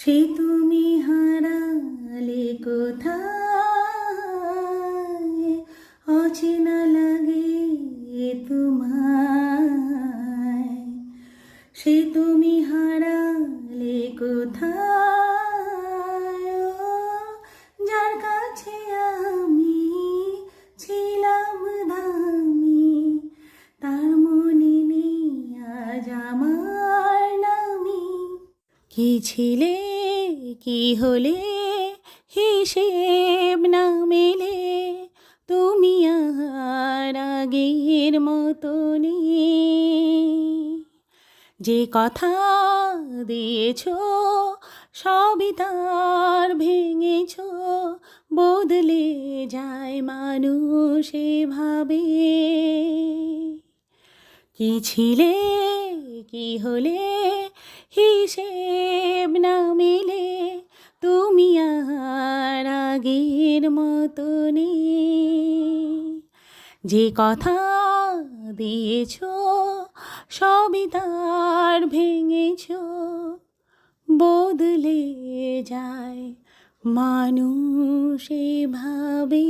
সে তুমি হারালে কোথায়, অচেনা লাগে তোমায়। সে তুমি হারালে কোথায়, ও যার কাছে আমি ছিলাম দামি, তার মনে নেই আজ আমার নামি। কি ছিলে কি হলে হিসেব না মেলে, তুমি আর আগের মতো নেই। যে কথা দিয়েছ সবই তার ভেঙেছ, বদলে যায় মানুষ এভাবে। কি ছিলে কি হলে হিসেব না মেলে, তুমি আর আগের মতো নেই। যে কথা দিয়েছ সবই তার ভেঙেছ, বদলে যায় মানুষ এভাবে।